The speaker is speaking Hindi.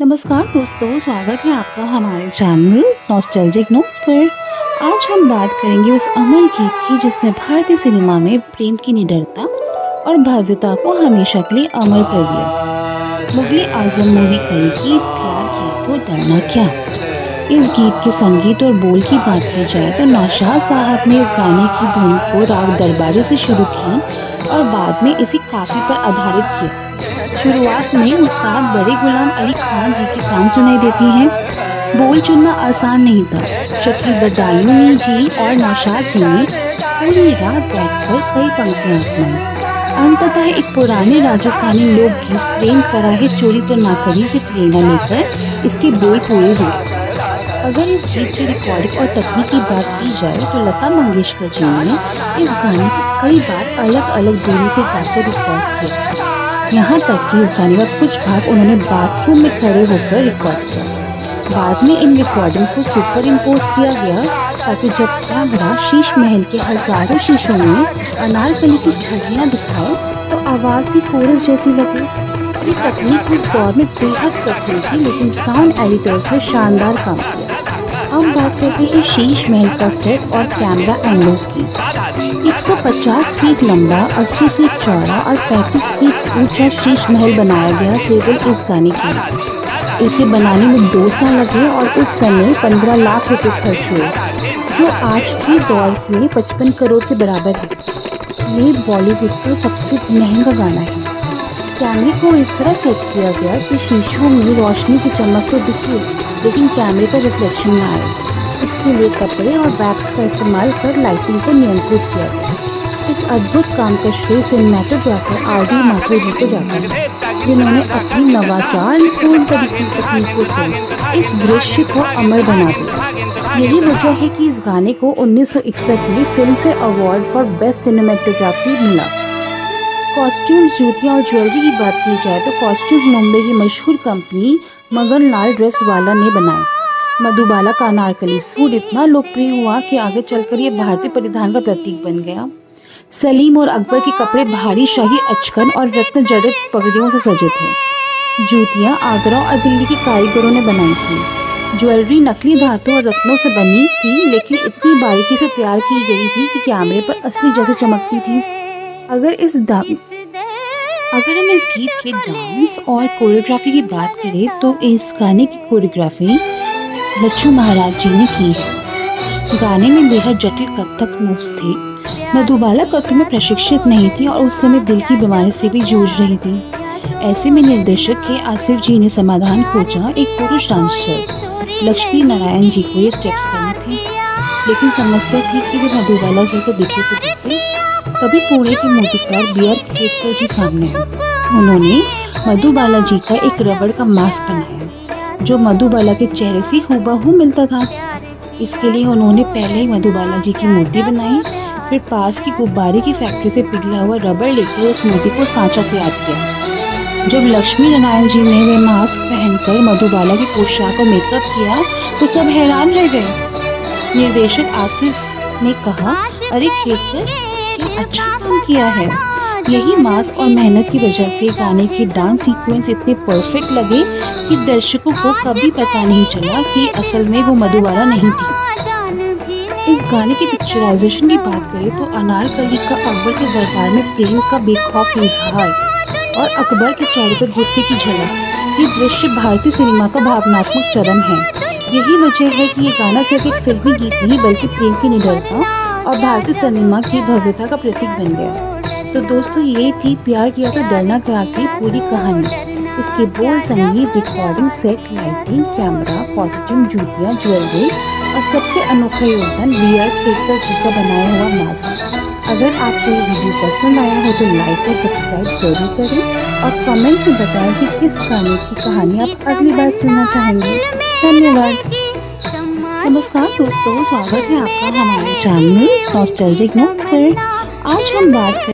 नमस्कार दोस्तों, स्वागत है आपका हमारे चैनल नॉस्टैल्जिक नोट्स पर। आज हम बात करेंगे उस अमर गीत की जिसने भारतीय सिनेमा में प्रेम की निडरता और भव्यता को हमेशा के लिए अमर कर दिया। मुगले आजम मूवी कहेगी प्यार किया तो डरना क्या। इस गीत के संगीत और बोल की बात की जाए तो नौशाद साहब ने इस गाने की धुन को राग दरबारी से शुरू की और बाद में इसे काफी पर आधारित किया। शुरुआत में उस्ताद बड़े गुलाम अली खान जी की तान सुनाई देती है। बोल चुनना आसान नहीं था। शकील बदायूनी जी और नौशाद जी ने पूरी रात बैठकर कई पंक्तियां आजमाई। अंततः एक पुराने राजस्थानी लोकगीत प्रेम करा है चोरी तो ना करी से प्रेरणा लेकर इसके बोल पूरे हुए। अगर इस गीत की रिकॉर्डिंग और तकनीक की बात की जाए तो लता मंगेशकर जी ने इस गाने को कई बार अलग अलग दूरी से गाकर रिकॉर्ड किया। यहाँ तक कि इस गाने का कुछ भाग उन्होंने बाथरूम में खड़े होकर रिकॉर्ड किया। बाद में इन रिकॉर्डिंग्स को सुपर इम्पोज किया गया ताकि जब कैमरा शीश महल के हजारों शीशों में अनारकली की छवियां दिखाए तो आवाज़ भी कोरस जैसी लगे। ये तकनीक उस दौर में बेहद कठिन थी, लेकिन साउंड एडिटर्स ने शानदार काम किया। हम बात करते हैं शीश महल का सेट और कैमरा एंगल्स की। 150 फीट लंबा, 80 फीट चौड़ा और 35 फीट ऊंचा शीश महल बनाया गया केवल इस गाने के लिए। इसे बनाने में 2 साल लगे और उस समय 15 लाख रुपए खर्च हुए, जो आज के दौर में 55 करोड़ के बराबर है। ये बॉलीवुड का सबसे महंगा गाना है। कैमरे को इस तरह सेट किया गया कि शीशों में रोशनी की चमक तो दिखे, लेकिन कैमरे का रिफ्लेक्शन न आए। इसके लिए कपड़े और वैक्स का इस्तेमाल कर लाइटिंग को नियंत्रित किया गया। इस अद्भुत काम का श्रेय सिनेमेटोग्राफर आर.डी. माथुर जी को जाता है, जिन्होंने अपनी नवाचारपूर्ण तकनीकों से इस दृश्य को अमर बना दिया। यही वजह है कि इस गाने को 1961 में film fair award for best cinematography मिला। कॉस्ट्यूम्स, जूतियाँ और ज्वेलरी की बात की जाए तो कॉस्ट्यूम्स मुंबई की मशहूर कंपनी मगन लाल ड्रेस वाला ने बनाए। मधुबाला का अनारकली सूट इतना लोकप्रिय हुआ कि आगे चलकर ये भारतीय परिधान का प्रतीक बन गया। सलीम और अकबर के कपड़े भारी शाही अचकन और रत्न जड़ित पगड़ियों से सजे थे। जूतियाँ आगरा और दिल्ली के कारीगरों ने बनाई थी। ज्वेलरी नकली धातु और रत्नों से बनी थी, लेकिन इतनी बारीकी से तैयार की गई थी कि कैमरे पर असली जैसे चमकती थी। अगर हम इस गीत के डांस और कोरियोग्राफी की बात करें तो इस गाने की कोरियोग्राफी लच्छू महाराज जी ने की है। गाने में बेहद जटिल कथक मूव्स थे। मधुबाला कथक में प्रशिक्षित नहीं थी और उस समय दिल की बीमारी से भी जूझ रही थी। ऐसे में निर्देशक के आसिफ जी ने समाधान खोजा। एक पुरुष डांसर लक्ष्मी नारायण जी को ये स्टेप्स करने थे, लेकिन समस्या थी कि वे मधुबाला जैसे दिखे तो कैसे। तभी पुणे के मूर्तिकार बी.आर. खेडकर जी सामने आए। उन्होंने मधुबाला जी का एक रबड़ का मास्क बनाया जो मधुबाला के चेहरे से हूबहू मिलता था। इसके लिए उन्होंने पहले ही मधुबाला जी की मूर्ति बनाई, फिर पास की गुब्बारे की फैक्ट्री से पिघला हुआ रबड़ लेकर उस मूर्ति को सांचा तैयार किया। जब लक्ष्मी नारायण जी ने वे मास्क पहनकर मधुबाला की पोशाक और मेकअप किया तो सब हैरान रह गए। निर्देशक आसिफ ने कहा, अरे खेडकर, अच्छा काम किया है। यही मास्क और मेहनत की वजह से गाने के डांस सीक्वेंस इतने परफेक्ट लगे कि दर्शकों को कभी पता नहीं चला कि असल में वो मधुबाला नहीं थी। इस गाने की पिक्चराइजेशन की बात करें तो अनारकली का अकबर के दरबार में प्रेम का बेखौफ इजहार और अकबर के चेहरे पर गुस्से की झलक, ये दृश्य भारतीय सिनेमा का भावनात्मक चरम है। यही वजह है कि ये गाना सिर्फ एक फिल्मी गीत नहीं बल्कि प्रेम की निडरता और भारतीय सिनेमा की भव्यता का प्रतीक बन गया। तो दोस्तों, ये थी प्यार किया तो डरना क्या की पूरी कहानी। इसके बोल, संगीत, recording, set, lighting, camera, costume, जूतियाँ, ज्वेलरी और सबसे अनोखा योगदान बी.आर. खेडकर जी का बनाया हुआ मास्क। अगर आपको ये वीडियो पसंद आया हो तो लाइक और सब्सक्राइब जरूर करें और कमेंट में बताएं कि किस गाने की कहानी आप अगली बार सुनना चाहेंगे। धन्यवाद। नमस्कार दोस्तों, स्वागत है आपका हमारे चैनल नॉस्टैल्जिक नोट्स पर। आज हम बात